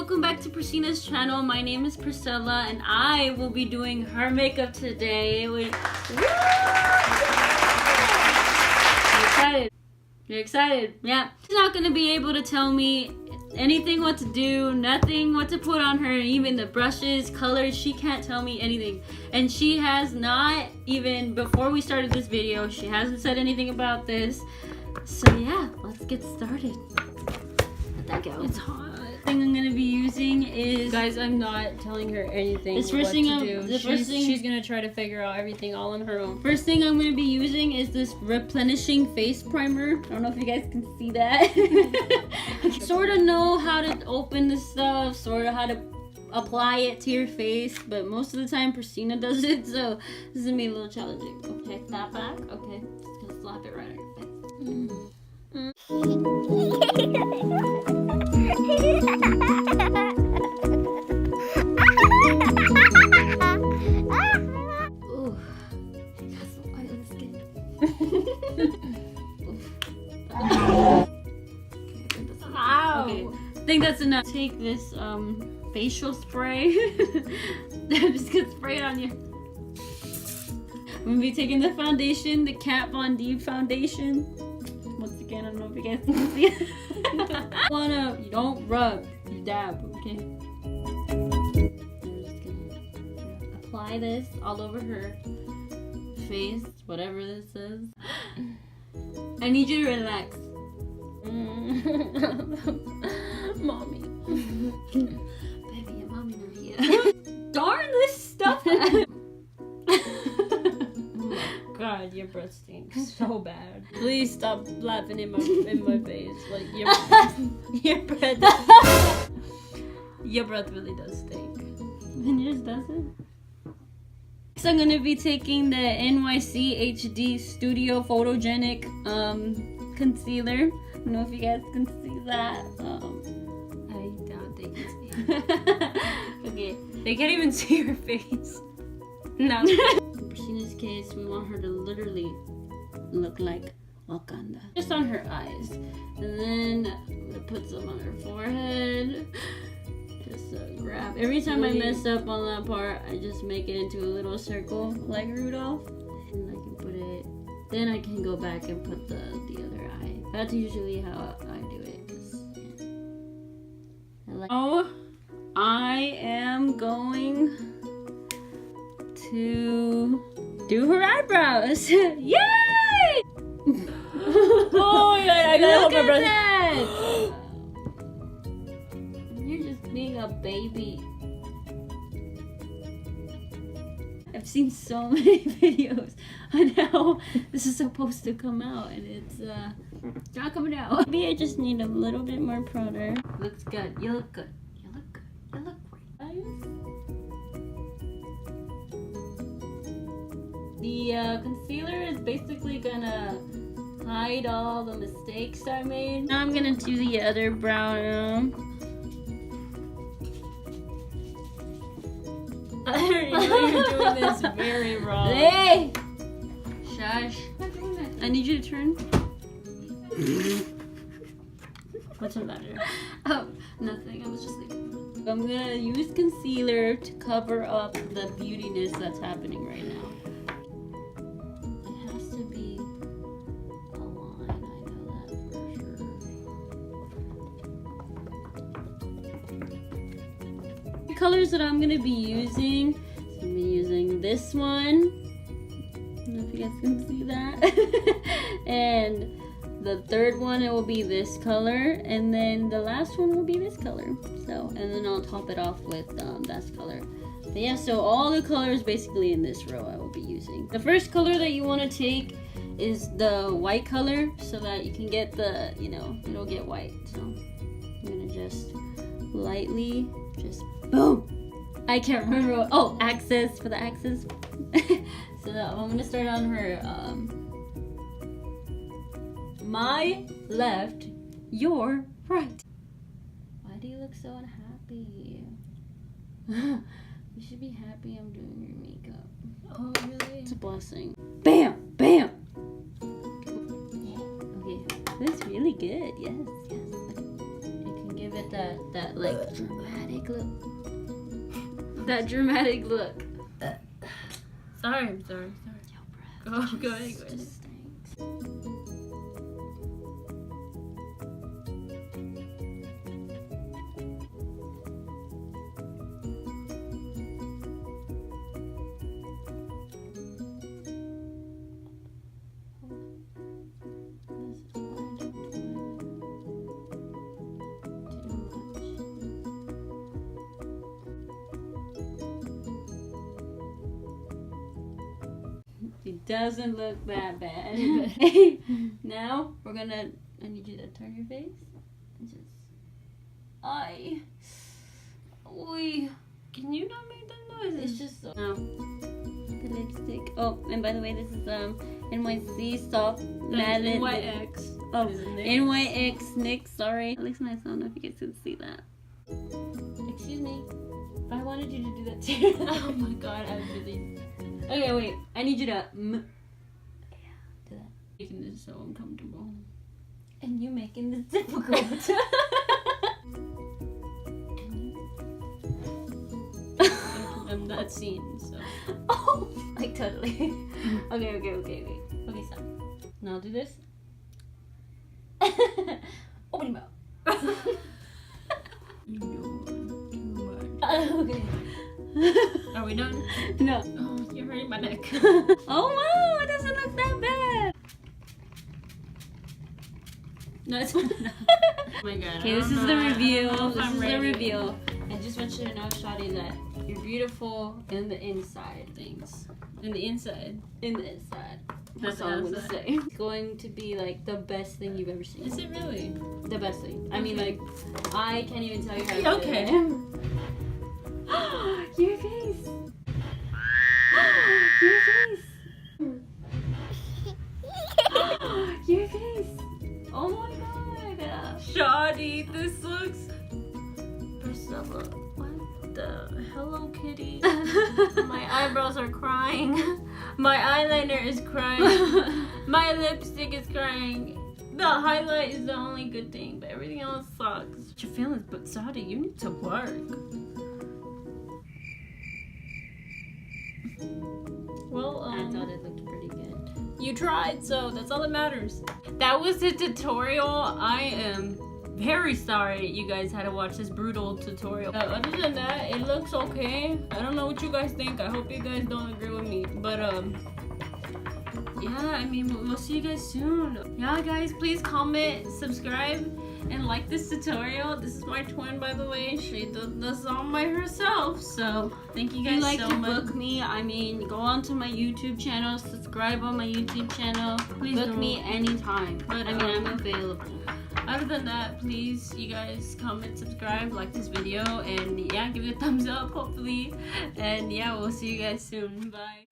welcome back to Priscina's channel. My name is Priscilla and I will be doing her makeup today. You're excited? You're excited? Yeah. She's not gonna be able to tell me anything what to do, nothing what to put on her, even the brushes, colors. She can't tell me anything. And she has not even, before we started this video, she hasn't said anything about this. So yeah, let's get started. Let that go. It's hot. The thing I'm gonna be using is, guys, I'm not telling her anything this what first thing to do. She's gonna try to figure out everything all on her own. First thing I'm gonna be using is this replenishing face primer. I don't know if you guys can see that. Sort of know how to open the stuff, sort of how to apply it to your face, but most of the time Priscina does it, so this is gonna be a little challenging. Okay, that back. Okay, just gonna slap it right on your face. Ooh, got some oily skin. Ow! Okay, I think that's enough. Take this facial spray. I'm just gonna spray it on you. I'm gonna be taking the foundation, the Kat Von D foundation. Once again, I don't know if you guys can see it. You don't rub, you dab, okay? I'm just gonna apply this all over her face, whatever this is. I need you to relax. Mommy. Baby, your mommy not here. Darn this stuff! God, your breath stinks so bad. Please stop laughing in my face. Like your breath really does stink. And yours doesn't? So I'm gonna be taking the NYC HD Studio Photogenic concealer. I don't know if you guys can see that. I doubt they can see. Okay. They can't even see your face. No. In Priscina's case, we want her to literally look like Wakanda. Just on her eyes. And then I'm gonna put some on her forehead. Just grab. Every time I mess up on that part, I just make it into a little circle like Rudolph. And I can put it. Then I can go back and put the other eye. That's usually how I do it. Oh, I am going to do her eyebrows. Yay! Oh yeah, I gotta hold my breath. That. You're just being a baby. I've seen so many videos on how this is supposed to come out, and it's not coming out. Maybe I just need a little bit more product. Looks good. You look good. You look good. You look great. The concealer is basically gonna hide all the mistakes I made. Now I'm gonna do the other brow. I already know you're doing this very wrong. Hey! Shush. I need you to turn. What's the matter? Oh, nothing. I was just thinking. I'm gonna use concealer to cover up the beautiness that's happening right now. It has to be a line. I know that for sure. The colors that I'm gonna be using, I'm gonna be using this one. I don't know if you guys can see that. And the third one, it will be this color, and then the last one will be this color. So, and then I'll top it off with this color. But yeah, so all the colors basically in this row I will be using. The first color that you want to take is the white color, so that you can get the, it'll get white. So I'm gonna just lightly, just boom. I can't remember. Oh, axis for the axis. So I'm gonna start on her. My left, your right. Why do you look so unhappy? You should be happy I'm doing your makeup. Oh, really? It's a blessing. Bam! Bam! Okay, that's really good. Yes, yes. You can give Give it that like dramatic look. That dramatic look. Sorry, I'm sorry. Yo, Go, go ahead. Just stinks. It doesn't look that bad. Now we're gonna. I need you to turn your face. And just. Oi. Can you not make that noise? It's just so. No. The lipstick. Oh, and by the way, this is NYC soft matte lip. NYX. Oh, Is it NYX? NYX NYX. Sorry. It looks nice. I don't know if you guys can see that. Excuse me. If I wanted you to do that too. Oh my god, I really. Okay, wait. I need you to. Yeah, do that. Making this so uncomfortable. And you making this difficult. I'm that scene, so. Oh, like totally. Okay, wait. Okay, stop. Now do this. Open your mouth. You're doing too much. Okay. Are we done? No. Oh, you're hurting my neck. Oh wow, it doesn't look that bad. No, it's not. Oh my god. Okay, this I is don't the know. review. I don't know if This I'm is the ready. review. I just want you to know, Shawty, that you're beautiful in the inside. Things. In the inside. In the inside. That's That's all I'm gonna outside. say. It's going to be like the best thing you've ever seen. Is it really? The best thing. I mean, Okay. like, I can't even tell you how good Okay. it is. Your face. Your face. Your face. Oh my god. Shoddy, this looks. Priscilla, what the Hello Kitty? My eyebrows are crying. My eyeliner is crying. My lipstick is crying. The highlight is the only good thing, but everything else sucks. What's your feelings? But Saudi, you need to work. Well, I thought it looked pretty good. you tried, so that's all that matters. That was the tutorial. I am very sorry you guys had to watch this brutal tutorial. Other than that, it looks okay. I don't know what you guys think. I hope you guys don't agree with me. But, yeah, I mean, we'll see you guys soon. Yeah, guys, please comment, subscribe, and like this tutorial. This is my twin, by the way. She did this all by herself. So, thank you If guys you like so to much. book me, I mean, go on to my YouTube channel, subscribe on my YouTube channel. Please book don't. me anytime. But, I mean, I'm available. Other than that, please, you guys comment, subscribe, like this video, and yeah, give it a thumbs up, hopefully. And yeah, we'll see you guys soon. Bye.